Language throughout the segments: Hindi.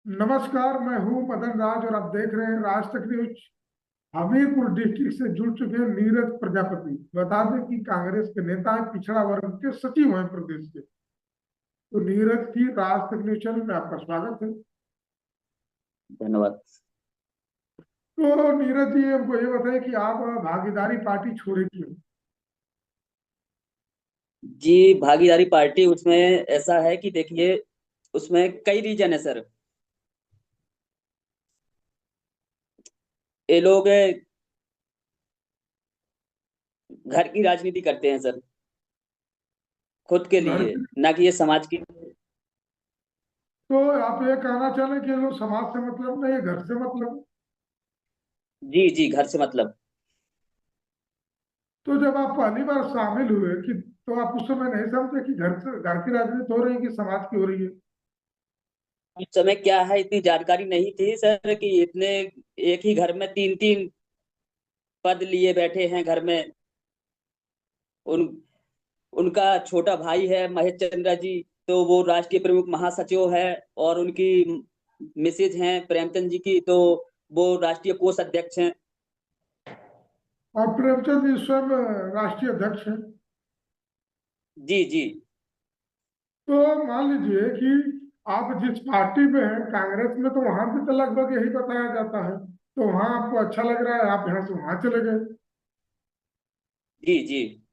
नमस्कार। मैं हूं मदन राज और आप देख रहे हैं राज तक न्यूज। हमीरपुर डिस्ट्रिक्ट से जुड़ चुके हैं नीरज प्रजापति। बता दें कि कांग्रेस के नेता हैं, पिछड़ा वर्ग के सचिव हैं प्रदेश के। तो नीरज की राज तक न्यूज चैनल में आपका स्वागत है। धन्यवाद। तो नीरज जी, हमको ये बताएं कि आप भागीदारी पार्टी छोड़े क्यों? जी, भागीदारी पार्टी उसमें ऐसा है कि देखिए, उसमें कई रीजन है सर। ये लोग घर की राजनीति करते हैं सर, खुद के घर लिए, की। ना कि ये समाज की। तो आप ये कहना चाह रहे हैं कि ये लोग समाज से मतलब नहीं है, घर से मतलब है। जी जी, घर से मतलब। तो जब आप पहली बार शामिल हुए कि तो आप उस समय नहीं समझे कि घर की राजनीति हो रही है कि समाज की हो रही है? उस समय क्या है, इतनी जानकारी नहीं थी सर कि इतने एक ही घर में तीन तीन पद लिए बैठे हैं घर में। उन उनका छोटा भाई है महेश चंद्र जी, तो वो राष्ट्रीय प्रमुख महासचिव है। और उनकी मिसेज हैं प्रेमचंद जी की, तो वो राष्ट्रीय कोष अध्यक्ष हैं। और प्रेमचंद जी स्वयं राष्ट्रीय अध्यक्ष हैं। जी जी। तो मान लीजिए कि आप जिस पार्टी में हैं कांग्रेस में, तो वहां भी तो लगभग यही बताया जाता है। तो वहां आपको अच्छा लग रहा है, आप यहाँ से वहां चले गए। जी जी।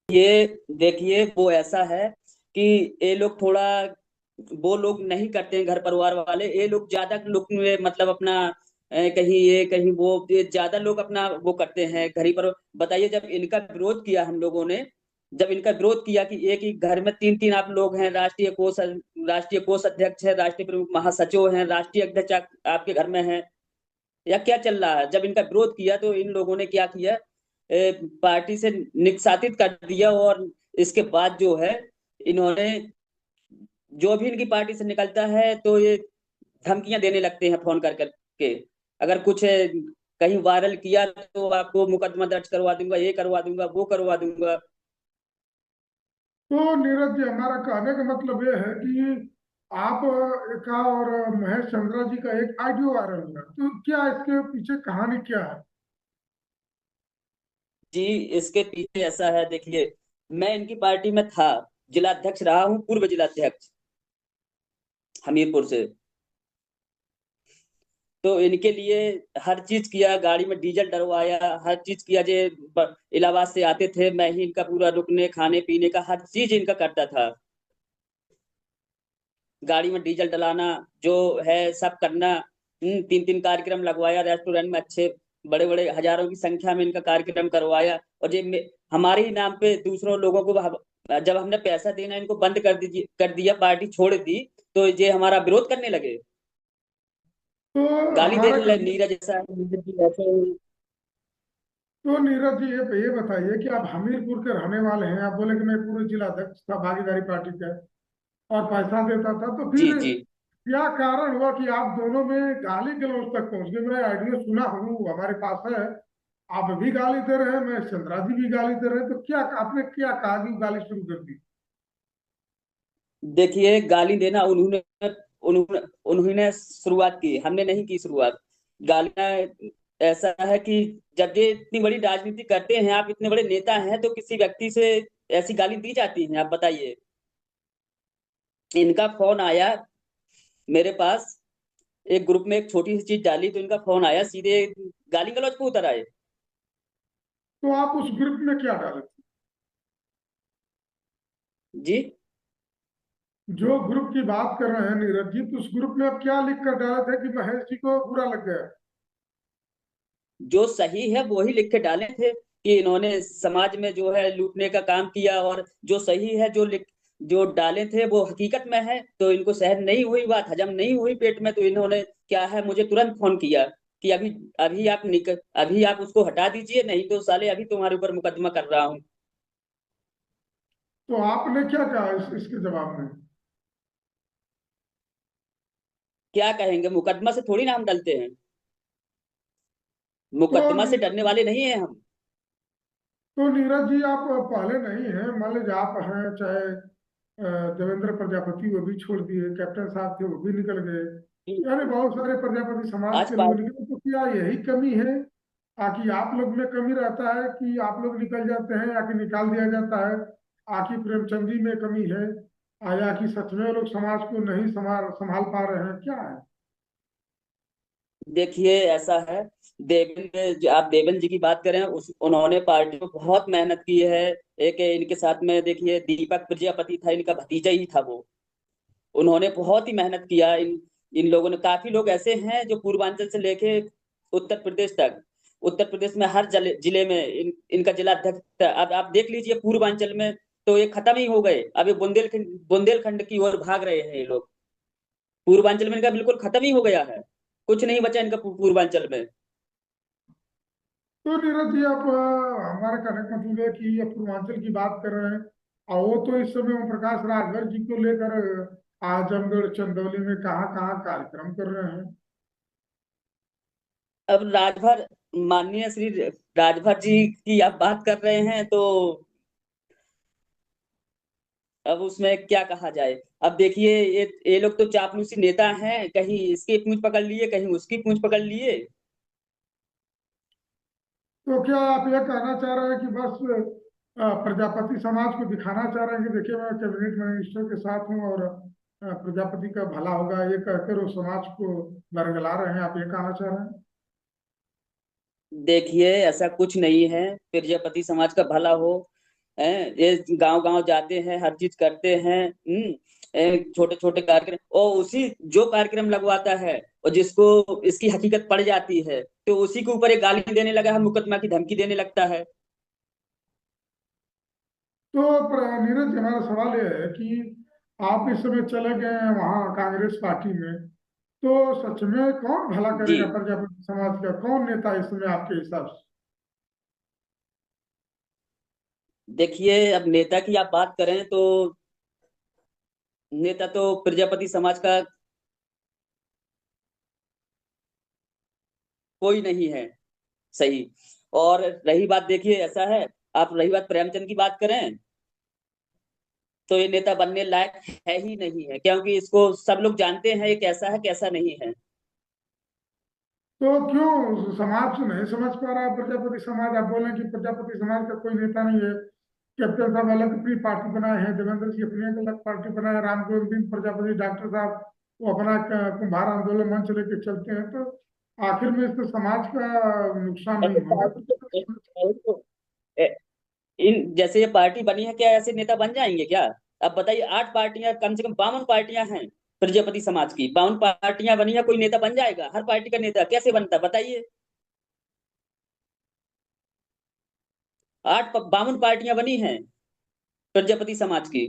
ये देखिए, वो ऐसा है कि ये लोग थोड़ा, वो लोग नहीं करते हैं घर परिवार वाले। ये लोग ज्यादा लोग में मतलब अपना कहीं ये कहीं वो, ये ज्यादा लोग अपना वो करते हैं घर ही पर। बताइए, जब इनका विरोध किया हम लोगों ने, जब इनका विरोध किया कि एक ही घर में तीन तीन आप लोग हैं, राष्ट्रीय कोष अध्यक्ष है, राष्ट्रीय प्रमुख महासचिव हैं, राष्ट्रीय अध्यक्ष आपके घर में है, या क्या चल रहा है। जब इनका विरोध किया तो इन लोगों ने क्या किया, पार्टी से निष्कासित कर दिया। और इसके बाद जो है, इन्होंने, जो भी इनकी पार्टी से निकलता है तो ये धमकियां देने लगते हैं फोन कर करके। अगर कुछ कहीं वायरल किया तो आपको मुकदमा दर्ज करवा दूंगा, ये करवा दूंगा, वो करवा दूंगा। तो नीरज जी, हमारा कहने का मतलब ये है कि आप का और महेश चंद्रा जी का एक ऑडियो वायरल हुआ, तो क्या इसके पीछे कहानी क्या है? जी, इसके पीछे ऐसा है, देखिए, मैं इनकी पार्टी में था, जिला अध्यक्ष रहा हूँ, पूर्व जिला अध्यक्ष हमीरपुर से। तो इनके लिए हर चीज किया, गाड़ी में डीजल डलवाया, हर चीज किया। जे इलाहाबाद से आते थे, मैं ही इनका पूरा रुकने खाने पीने का हर चीज इनका करता था। गाड़ी में डीजल डलाना जो है सब करना। तीन तीन कार्यक्रम लगवाया रेस्टोरेंट में, अच्छे बड़े बड़े हजारों की संख्या में इनका कार्यक्रम करवाया। और हमारे ही नाम पे दूसरों लोगों को जब हमने पैसा देना इनको बंद कर दिया, पार्टी छोड़ दी, तो ये हमारा विरोध करने लगे, तो गाली हमारा देने लगे, कहने नीरज ऐसा है, नीरज जी ऐसे हैं। तो नीरज जी, ये बताइए कि आप हमीरपुर के रहने वाले हैं। आप बोले कि मैं पूर्व जिला अध्यक्ष था भागीदारी पार्टी का और पैसा देता था, तो जी फिर जी। क्या कारण हुआ कि आप दोनों में गाली गलौज तक पहुंच गए? मैं ऑडियो सुना हूँ, हमारे पास है। आप भी गाली दे रहे हैं, मैं चंद्रा जी भी गाली दे रहे हैं। तो क्या आपने क्या कहा कि गाली शुरू कर दी? देखिए, गाली देना उन्होंने उन्होंने उन्होंने शुरुआत की, हमने नहीं की शुरुआत। गालियां ऐसा है कि जब ये इतनी बड़ी राजनीति करते हैं, आप इतने बड़े नेता हैं, तो किसी व्यक्ति से ऐसी गाली दी जाती है? आप बताइए। इनका फोन आया मेरे पास, एक ग्रुप में एक छोटी सी चीज डाली तो इनका फोन आया, सीधे गाली गलौज पे उतर आए। तो आप उस ग्रुप में क्या डाले थे? जी। जो ग्रुप की बात कर रहे हैं नीरज जी, तो उस ग्रुप में आप क्या लिख कर डाले थे कि महेश जी को बुरा लग गया? जो सही है वो ही लिख के डाले थे कि इन्होंने समाज में जो है लूटने का काम किया। और जो सही है, जो डाले थे वो हकीकत में है। तो इनको सहन नहीं हुई, बात हजम नहीं हुई पेट में, तो इन्होंने क्या है, मुझे तुरंत फोन किया कि अभी अभी आप उसको हटा दीजिए, नहीं तो साले अभी तुम्हारे ऊपर मुकदमा कर रहा हूँ। तो आपने क्या कहा इसके जवाब में? क्या कहेंगे, मुकदमा से थोड़ी ना हम डरते हैं, तो मुकदमा से डरने वाले नहीं है हम। तो नीरज जी, आप पहले नहीं हैं, मान लीजिए आप हैं चाहे देवेंद्र प्रजापति वो भी छोड़ दिए, कैप्टन साहब थे वो भी निकल गए, यानी बहुत सारे प्रजापति समाज आज के लोग पार्टी निकले। तो क्या यही कमी है, आकि आप लोग में कमी रहता है कि आप लोग निकल जाते हैं, या कि निकाल दिया जाता है, आकि प्रेमचंद जी में कमी है, या कि सच में वो लोग समाज को नहीं संभाल संभाल पा रहे हैं, क्या है? देखिए ऐसा है, देवेंद्र, आप देवेंद्र जी की बात करें, उस उन्होंने पार्टी में बहुत मेहनत की है। एक इनके साथ में देखिए दीपक प्रजापति था, इनका भतीजा ही था वो। उन्होंने बहुत ही मेहनत किया। इन लोगों ने, काफी लोग ऐसे हैं जो पूर्वांचल से लेके उत्तर प्रदेश तक, उत्तर प्रदेश में हर जिले में इनका जिला अध्यक्ष था। अब आप देख लीजिए पूर्वांचल में तो ये खत्म ही हो गए, अभी बुंदेलखंड की ओर भाग रहे हैं ये लोग। पूर्वांचल में इनका बिल्कुल खत्म ही हो गया है, कुछ नहीं बचा इनका पूर्वांचल में। तो नीरज जी, आप हमारे कहने का मतलब है कि ये पूर्वांचल की बात कर रहे हैं, और वो तो इस समय ओम प्रकाश राजभर जी को लेकर आजमगढ़ चंदौली में कहाँ कहाँ कार्यक्रम कर रहे हैं। अब राजभर, माननीय श्री राजभर जी की आप बात कर रहे हैं तो अब उसमें क्या कहा जाए। अब देखिए ये लोग तो चापलूसी नेता हैं, कहीं इसकी पूंछ पकड़ लिए, कहीं उसकी पूंछ पकड़ लिए। तो क्या आप ये कहना चाह रहे हैं कि बस प्रजापति समाज को दिखाना चाह रहे हैं कि देखिए मैं कैबिनेट मिनिस्टर के साथ हूँ, और प्रजापति का भला होगा, ये कहकर वो समाज को बरगला रहे हैं, आप ये कहना चाह रहे हैं? देखिए ऐसा कुछ नहीं है, प्रजापति समाज का भला हो। ये गांव गांव जाते हैं, हर चीज करते हैं, छोटे छोटे कार्यक्रम, और उसी जो कार्यक्रम लगवाता है और जिसको इसकी हकीकत पड़ जाती है तो उसी के ऊपर एक गाली देने लगा है, मुकदमा की धमकी देने लगता है। तो नीरज जी, हमारा सवाल यह है कि आप इस समय चले गए हैं वहाँ कांग्रेस पार्टी में, तो सच में कौन भला जी करेगा प्रजापति समाज का? कौन नेता इस समय आपके हिसाब से? देखिए, अब नेता की आप बात करें तो नेता तो प्रजापति समाज का कोई नहीं है, सही। और रही बात, देखिए ऐसा है, आप रही बात प्रेमचंद की बात करें तो ये नेता बनने लायक है ही नहीं है, क्योंकि इसको सब लोग जानते हैं ये कैसा है कैसा नहीं है। तो क्यों समाज नहीं समझ पा रहा है प्रजापति समाज? आप बोले कि प्रजापति समाज का कोई नेता नहीं है, कैप्टन साहब अलग अपनी पार्टी बनाए हैं, देवेंद्र जी अपनी एक अलग पार्टी बनाए हैं, राम गोविंद प्रजापति डॉक्टर साहब वो अपना कुम्भार आंदोलन मंच लेके चलते हैं, तो आखिर में इससे समाज का नुकसान नहीं ऐसे होगा? इन जैसे ये पार्टी बनी है, क्या ऐसे नेता बन जाएंगे क्या? अब बताइए, 8 पार्टियां, कम से कम 52 पार्टियां हैं प्रजापति समाज की, 52 पार्टियां बनी है, कोई नेता बन जाएगा? हर पार्टी का नेता कैसे बनता, बताइए। 52 पार्टियां बनी हैं प्रजापति समाज की।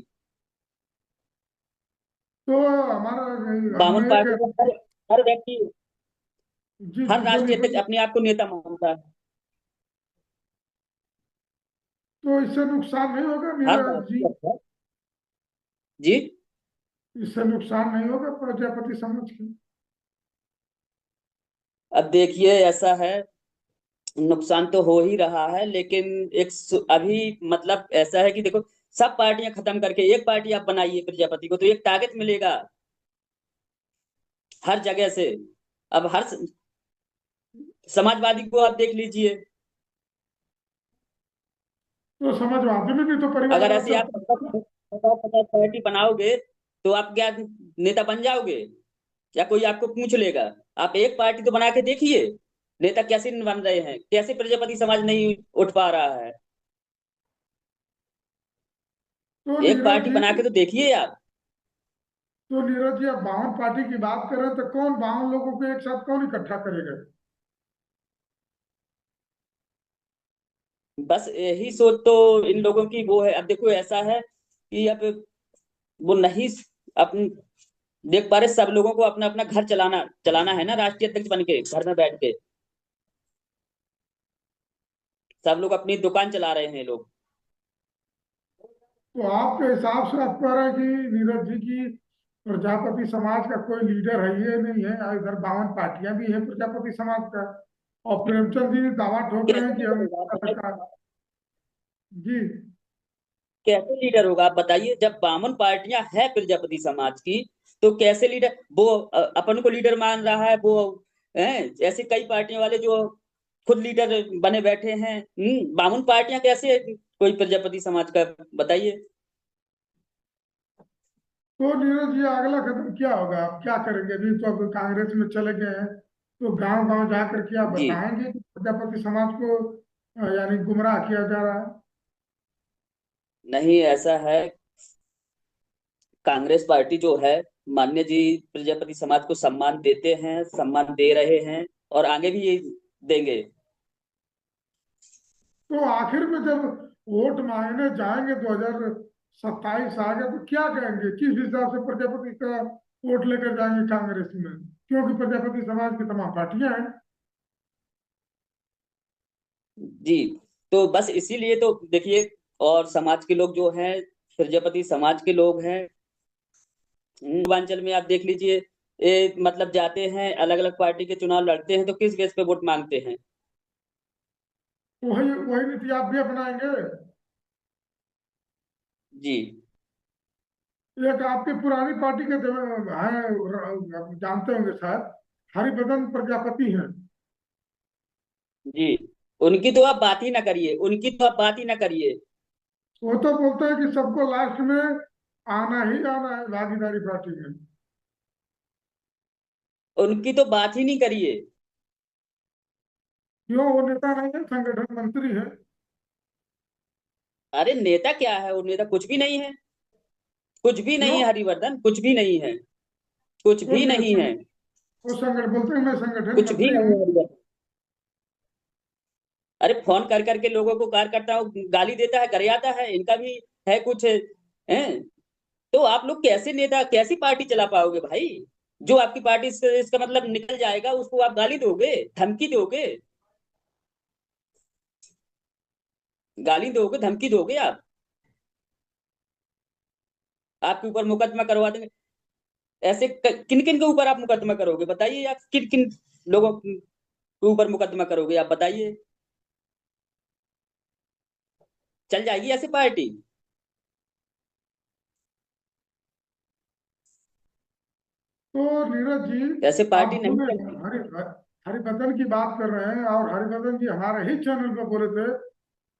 तो हमारा हम 52 ये पार्टी में कह हर व्यक्ति, जी हर जी, बोलिए राष्ट्रीय अध्यक्ष बोलिए। अपने आप को नेता मानता है। तो इससे नुकसान नहीं होगा हर नीरज जी? राष्ट्रीय अध्यक्ष, जी। इससे नुकसान नहीं होगा प्रजापति समाज की? अब देखिए ऐसा है, नुकसान तो हो ही रहा है, लेकिन अभी मतलब ऐसा है कि देखो, सब पार्टियां खत्म करके एक पार्टी आप बनाइए प्रजापति को, तो एक ताकत मिलेगा हर जगह से। अब हर समाजवादी को आप देख लीजिए, तो समाजवादी में भी तो अगर परिवारवाद ऐसे आप चलता है। 50-50 पार्टी बनाओगे तो आप क्या नेता बन जाओगे? या कोई आपको पूछ लेगा? आप एक पार्टी तो बना के देखिए, नेता कैसे नहीं बन रहे हैं, कैसे प्रजापति समाज नहीं उठ पा रहा है। तो एक नीरज पार्टी जी, बना के तो देखिए आप। आप 52 पार्टी की बात करें तो कौन 52 लोगों को एक साथ कौन इकट्ठा करेगा? बस यही सोच तो इन लोगों की वो है। अब देखो ऐसा है कि अब वो नहीं अपन देख पा रहे, सब लोगों को अपना अपना घर चलाना चलाना है ना, राष्ट्रीय अध्यक्ष बन के घर में बैठ के सब लोग अपनी दुकान चला रहे हैं लोग। तो आपके हिसाब से आप कह रहे हैं कि नीरज जी की प्रजापति समाज का कोई लीडर है ये नहीं है, इधर 52 पार्टियां भी हैं प्रजापति समाज का, और प्रेमचंद जी दावा ठोक रहे हैं कैसे कि नहीं हम बनेगा आप सरकार। बताइए? जी। कैसे लीडर होगा आप बताइए? जब बामन पार्टियां है प्रजापति समाज की, तो कैसे लीडर वो अपन को लीडर मान रहा है वो है? ऐसे कई पार्टियां वाले जो खुद लीडर बने बैठे हैं। बामन पार्टियां कैसे कोई प्रजापति समाज का, बताइए? तो नीरज जी, अगला कदम क्या होगा? आप क्या करेंगे? अभी तो अब कांग्रेस में चले गए हैं, तो गांव गांव जा करके आप जी बताएंगे कि प्रजापति समाज को यानी गुमराह किया जा रहा है? नहीं, ऐसा है, कांग्रेस पार्टी जो है, मान्य जी प्रजापति समाज को सम्मान देते हैं, सम्मान दे रहे हैं, और आगे भी ये देंगे। तो आखिर में जब वोट मांगने जाएंगे 2027 आ गया, तो क्या कहेंगे? किस हिसाब से प्रजापति का वोट लेकर जाएंगे कांग्रेस में? क्योंकि प्रजापति समाज की तमाम पार्टियां हैं। जी, तो बस इसीलिए तो देखिए, और समाज के लोग जो हैं, प्रजापति समाज के लोग हैं, पूर्वांचल में आप देख लीजिए, ये मतलब जाते हैं अलग अलग पार्टी के चुनाव लड़ते हैं, तो किस बेस पे वोट मांगते हैं? तो वही वही नीति आप भी अपनाएंगे? जी एक आपकी पुरानी पार्टी के हैं, आप जानते होंगे शायद, हरिभदन प्रजापति हैं। जी, उनकी तो आप बात ही ना करिए, उनकी तो आप बात ही ना करिए। वो तो बोलते हैं कि सबको लास्ट में आना ही आना है भागीदारी पार्टी में। उनकी तो बात ही नहीं करिए। क्यों? वो नेता नहीं है, संगठन मंत्री है। अरे नेता क्या है, वो नेता कुछ भी नहीं है, कुछ भी नहीं क्यों? है हरिवर्धन, कुछ भी नहीं है, कुछ वो भी नहीं है, वो संगठन बोलते हैं, मैं संगठन कुछ भी मंत्री नहीं हूँ। है हरिवर्धन। अरे फोन कर करके लोगों को कार्यकर्ताओं को गाली देता है, करे आता है, इनका भी है कुछ है। तो आप लोग कैसे नेता, कैसी पार्टी चला पाओगे भाई? जो आपकी पार्टी से इसका मतलब निकल जाएगा, उसको आप गाली दोगे, धमकी दोगे, गाली दोगे, धमकी दोगे आप? आपके ऊपर मुकदमा करवा देंगे। ऐसे किन किन के ऊपर आप मुकदमा करोगे बताइए? आप किन किन लोगों के ऊपर मुकदमा करोगे, आप बताइए? चल जाएगी ऐसी पार्टी? तो नीरज जी, ऐसे आप पार्टी नहीं सुने चलती। हरिभद्र की बात कर रहे हैं, और हरिभद्र जी हमारे ही चैनल पर बोले थे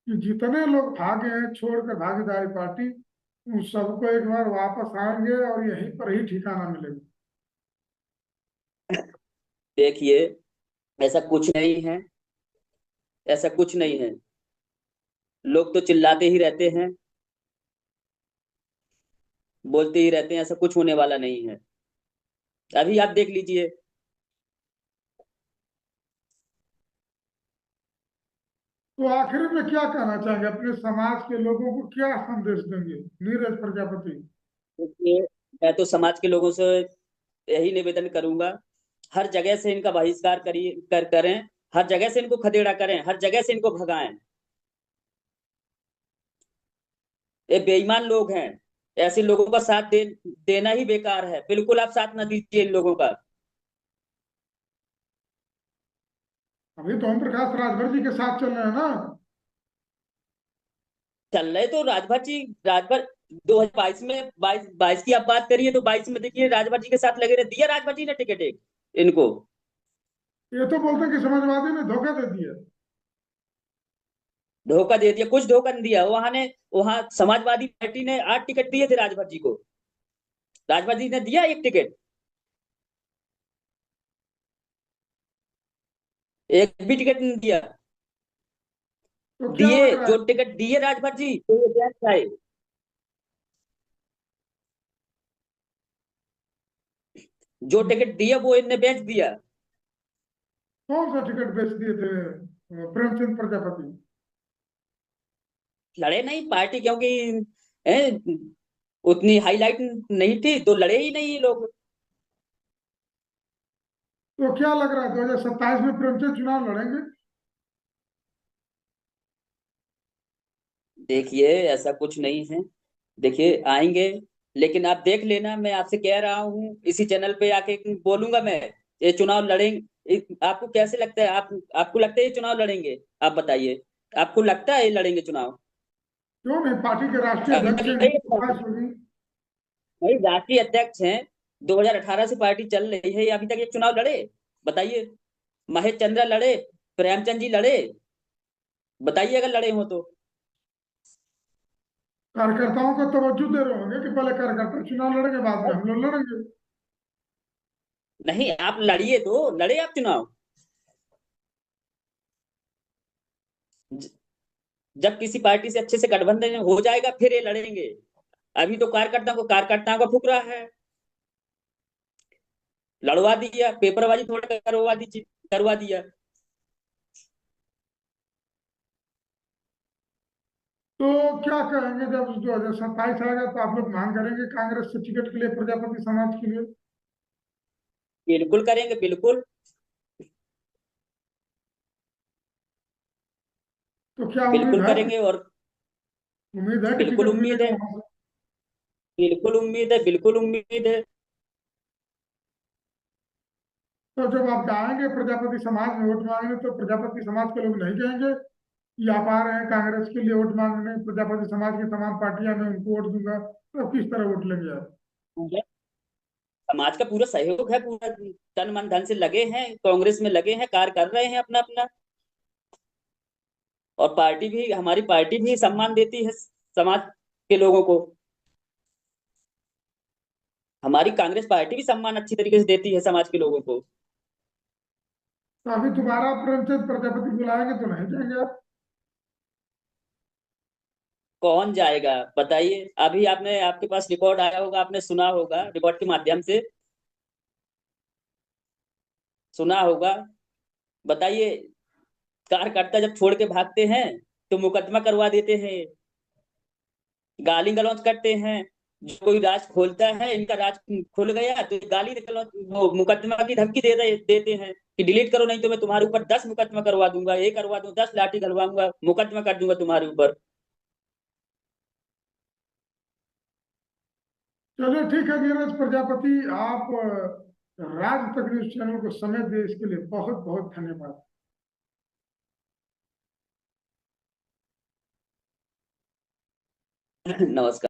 कि जितने लोग भागे हैं छोड़कर भागीदारी पार्टी, उन सबको एक बार वापस आएंगे और यहीं पर ही ठिकाना मिलेगा। देखिए, ऐसा कुछ नहीं है, ऐसा कुछ नहीं है, लोग तो चिल्लाते ही रहते हैं, बोलते ही रहते हैं, ऐसा कुछ होने वाला नहीं है। अभी आप देख लीजिए। तो आखिर में क्या कहना चाहेंगे? अपने समाज के लोगों को क्या संदेश देंगे, नीरज प्रजापति? देखिए, मैं तो समाज के लोगों से यही निवेदन करूंगा, हर जगह से इनका बहिष्कार करिए, करें, हर जगह से इनको खदेड़ा करें, हर जगह से इनको भगाएं। ये बेईमान लोग हैं, ऐसे लोगों का साथ देना ही बेकार है, बिल्कुल आप साथ ना दीजिए इन लोगों का। अभी तो ओम प्रकाश राजभर जी के साथ चल रहे हैं ना। चल रहे तो राजभर जी, राजभर 2022 में, बाईस की आप बात करिए, तो 22 में देखिए राजभर जी के साथ लगे रहे, दिया राजभर जी ने टिकट एक इनको। ये तो बोलते हैं कि समाजवादी ने धोखा दे दिया। धोखा दे दिया? कुछ धोखा नहीं दिया, वहां समाजवादी पार्टी ने 8 टिकट दिए थे राजभर जी को, राजभर जी ने दिया एक टिकट? एक भी टिकट नहीं दिया। तो क्या दिए, लग रहा है? जो टिकट दिए राजभर जी, तो ये बेंच आए, जो टिकट दिया वो इनने बेच दिया। कौन सा टिकट बेच दिए थे प्रेमचंद प्रजापति? लड़े नहीं पार्टी, क्योंकि ए, उतनी हाईलाइट नहीं थी, तो लड़े ही नहीं ये लोग। तो क्या लग रहा है 2027 में प्रेमचंद चुनाव लड़ेंगे? देखिए, ऐसा कुछ नहीं है, देखिए आएंगे, लेकिन आप देख लेना, मैं आपसे कह रहा हूँ, इसी चैनल पे आके बोलूंगा मैं, ये चुनाव लड़ेंगे। आपको कैसे लगता है, आपको लगता है ये चुनाव लड़ेंगे? आप बताइए, आपको लगता है ये लड़ेंगे चुनाव? क्यों नहीं, पार्टी के राष्ट्रीय अभी अध्यक्ष तक हैं, नहीं इनकी है। सिफारिश होगी। भाई राष्ट्रीय अध्यक्ष हैं, 2018 से पार्टी चल रही है, ये अभी तक एक चुनाव लड़े? बताइए। महेश चंद्रा लड़े, प्रेमचंद जी लड़े, बताइए अगर लड़े हो तो। कार्यकर्ताओं को तवज्जो दे रहे होंगे कि पहले कार्यकर्ता चुनाव लड़ेंगे, बाद में हम लोग लड़ेंगे। नहीं, आप लड़िए तो, लड़े आप चुनाव। ज- जब किसी पार्टी से अच्छे से गठबंधन हो जाएगा फिर ये लड़ेंगे। अभी तो कार्यकर्ताओं का फुकरा है। लड़वा दिया, पेपरबाजी थोड़ा करवा दिया। तो क्या कहेंगे जब 2027 आएगा, तो आप लोग मांग करेंगे कांग्रेस से टिकट के लिए, प्रजापति समाज के लिए? बिल्कुल करेंगे, बिल्कुल। तो क्या उम्मीद बिल्कुल है करेंगे, और उम्मीद है कि बिल्कुल टिकट उम्मीद मिलेगा है। वहां से? बिल्कुल उम्मीद है, बिल्कुल उम्मीद है। तो जब आप जाएंगे प्रजापति समाज में वोट मांगने, तो प्रजापति समाज के लोग नहीं कहेंगे कि आप आ रहे हैं कांग्रेस के लिए वोट मांगने, प्रजापति समाज की तमाम पार्टियां, मैं उनको वोट दूंगा, तो किस तरह वोट लेंगे आप? समाज का पूरा सहयोग है, पूरा तन मन धन से लगे हैं, कांग्रेस में लगे हैं, कार्य कर रहे हैं अपना अपना। और पार्टी भी, हमारी पार्टी भी सम्मान देती है समाज के लोगों को। हमारी कांग्रेस पार्टी भी सम्मान अच्छी तरीके से देती है समाज के लोगों को। तो अभी दोबारा प्रेमचंद प्रजापति बुलाएंगे तो नहीं जाएंगे आप? कौन जाएगा बताइए? अभी आपने, आपके पास रिकॉर्ड आया होगा, आपने सुना होगा, रिकॉर्ड के माध्यम से सुना होगा। बताइए। कार्यकर्ता जब छोड़ के भागते हैं तो मुकदमा करवा देते हैं, गाली गलौज करते हैं। जो कोई राज खोलता है, इनका राज खुल गया तो गाली गलौज, वो मुकदमा की धमकी देते हैं कि डिलीट करो, नहीं तो मैं तुम्हारे ऊपर 10 मुकदमा करवा दूंगा, ये करवा दूंगा, 10 लाठी गलवाऊंगा, मुकदमा कर दूंगा तुम्हारे ऊपर। चलिए ठीक है नीरज प्रजापति, आप राज तक न्यूज चैनल को समय दिए, इसके लिए बहुत बहुत धन्यवाद। नमस्कार।